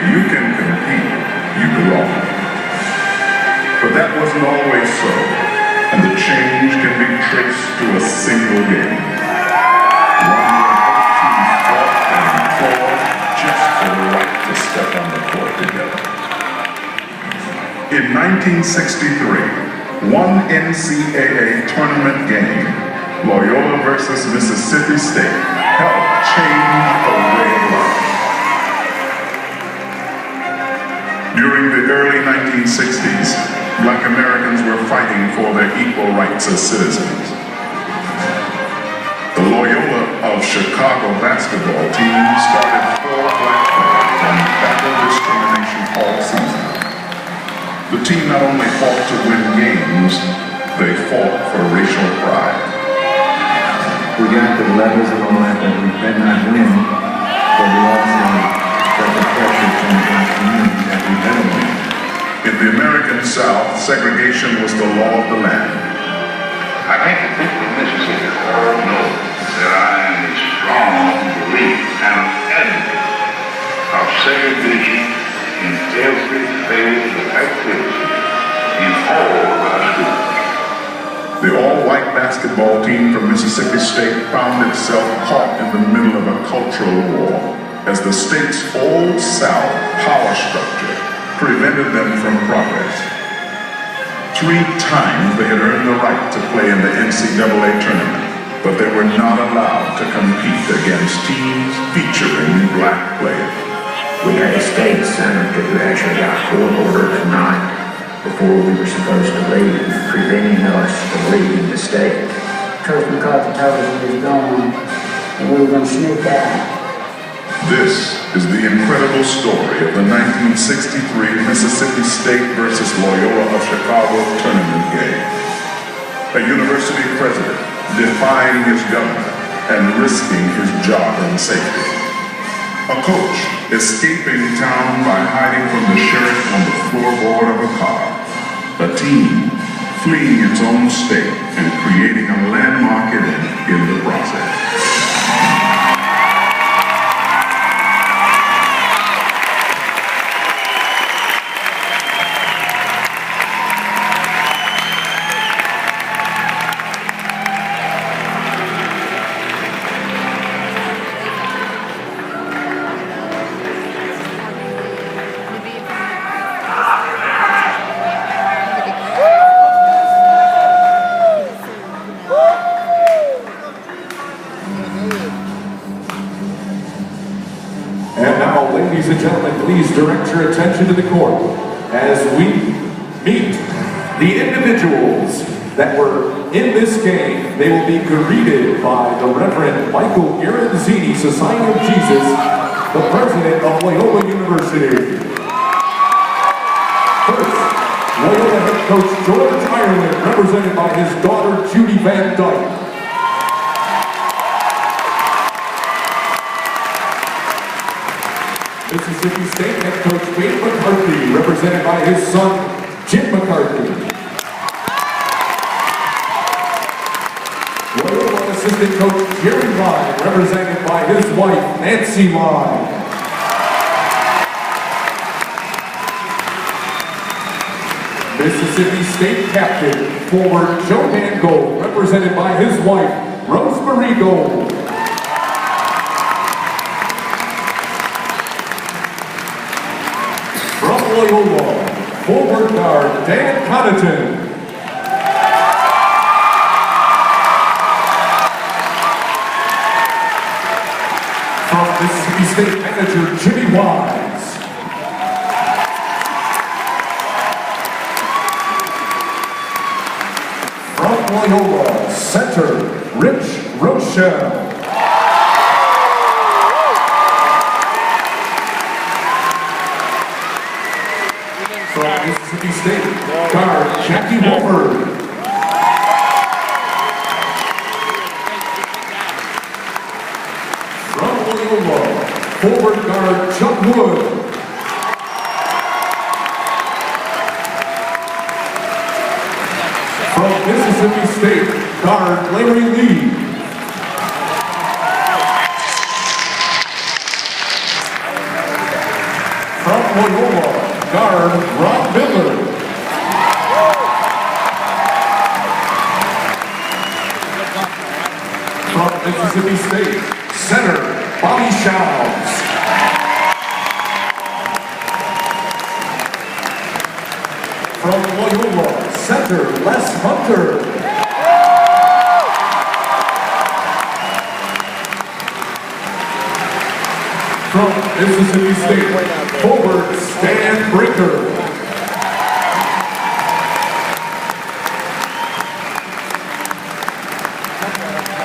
you can compete, you belong. But that wasn't always so, and the change can be traced to a single game. One where both teams fought and clawed just for the right to step on the court together. In 1963, one NCAA tournament game, Loyola versus Mississippi State, helped change a way of life. During the early 1960s, Black Americans were fighting for their equal rights as citizens. The Loyola of Chicago basketball team started 4 black players and battled discrimination all season. The team not only fought to win games, they fought for racial pride. We got the levels and all that, but we could not win, but we also got the pressure from the black community that we better win. In the American South, segregation was the law of the land. I think the people of Mississippi all know that I am a strong believer and an advocate of segregation in every phase of activity in all of our schools. The all-white basketball team from Mississippi State found itself caught in the middle of a cultural war as the state's Old South power structure prevented them from progress. 3 times they had earned the right to play in the NCAA Tournament, but they were not allowed to compete against teams featuring black players. We had a state senator who actually got court ordered tonight before we were supposed to leave, preventing us from leaving the state. Coach McCarthy told us we was gone and we were going to sneak out. This is the incredible story of the 1963 Mississippi State versus Loyola of Chicago tournament game. A university president defying his governor and risking his job and safety. A coach escaping town by hiding from the sheriff on the floorboard of a car. A team fleeing its own state and creating a landmark event in the process. Ladies and gentlemen, please direct your attention to the court as we meet the individuals that were in this game. They will be greeted by the Reverend Michael Garanzini, Society of Jesus, the president of Loyola University. First, Loyola head coach George Ireland, represented by his daughter Judy Van Dyke. Mississippi State head coach Wade McCarthy, represented by his son, Jim McCarthy. Loyola assistant coach Jerry Line, represented by his wife, Nancy Line. Mississippi State captain, forward Joe Mangold, represented by his wife, Rosemary Gold. Loyola, forward guard Dan Connaughton. From Mississippi State manager Jimmy Wise. From Loyola, center Rich Rochelle. From Mississippi State, guard Jackie Wolford. From Loyola, forward guard Chuck Wood. From Mississippi State, guard Larry Lee. from Loyola, guard Ron Miller. From Mississippi State, center Bobby Shouts. From Loyola, center Les Hunter. From Mississippi State, forward Stan Brinker.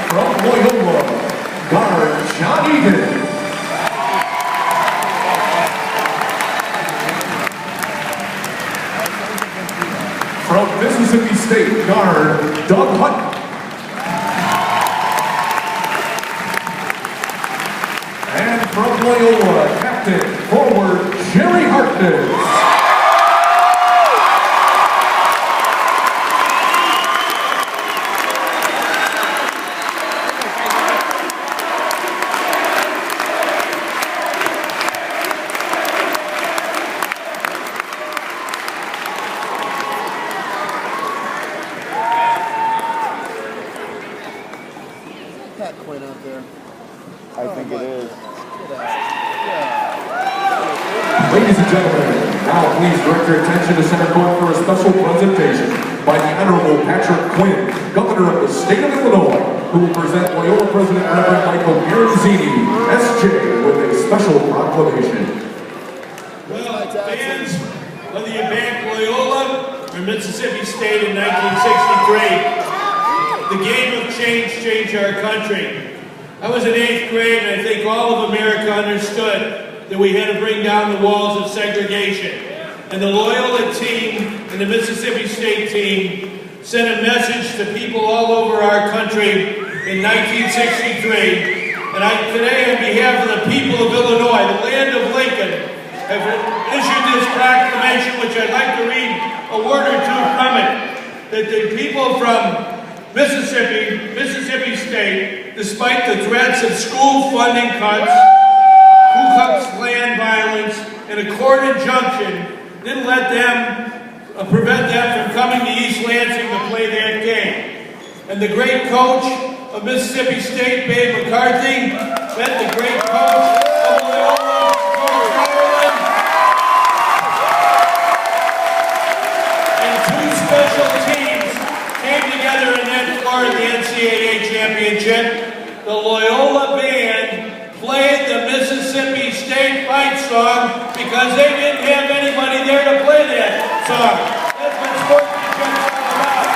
From Loyola, guard John Egan. From Mississippi State, guard Doug Hutton. And from Loyola, captain, forward Jerry Harkness. Ladies and gentlemen, now please direct your attention to center court for a special presentation by the Honorable Patrick Quinn, Governor of the State of Illinois, who will present Loyola President Reverend Michael Bironzini, SJ, with a special proclamation. Well, fans, whether you back Loyola or Mississippi State in 1963, the game of change changed our country. I was in 8th grade, and I think all of America understood that we had to bring down the walls of segregation. And the Loyola team and the Mississippi State team sent a message to people all over our country in 1963. And today, on behalf of the people of Illinois, the land of Lincoln, have issued this proclamation, which I'd like to read a word or two from it. That the people from Mississippi State, despite the threats of school funding cuts, Ku Klux Klan violence, and a court injunction, didn't let them prevent them from coming to East Lansing to play that game. And the great coach of Mississippi State, Babe McCarthy, met the great coach of Loyola, Coach Garland, and two special teams came together in that floor at the NCAA Championship. The Loyola band played the Mississippi State fight song because they didn't have anybody there to play that song. That's what sportsmanship is all about.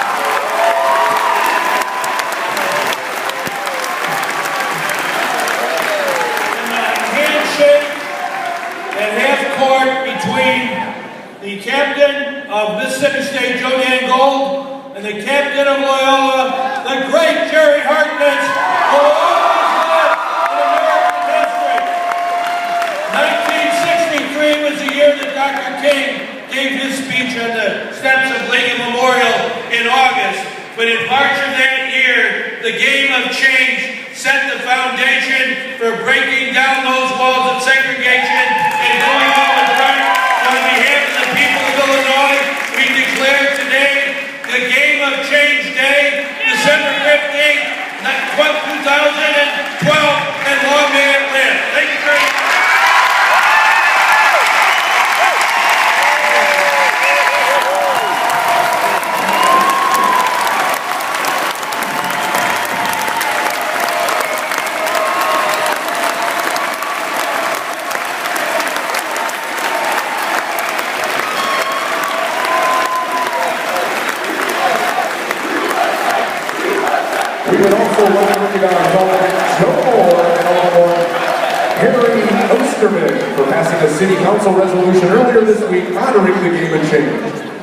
And the handshake at half court between the captain of Mississippi State, Joe Gold, and the captain of Loyola, the great Jerry Harkness. Loyola 1963 was the year that Dr. King gave his speech on the steps of Lincoln Memorial in August. But in March of that year, the game of change set the foundation for breaking down those walls of segregation and doing what was right. On behalf of the people of Illinois, we declare today the Game of Change Day, December 15th, 2012, and long may it live. Thank you very much. We would also like to recognize Harry Osterman for passing a city council resolution earlier this week honoring the Game of Change.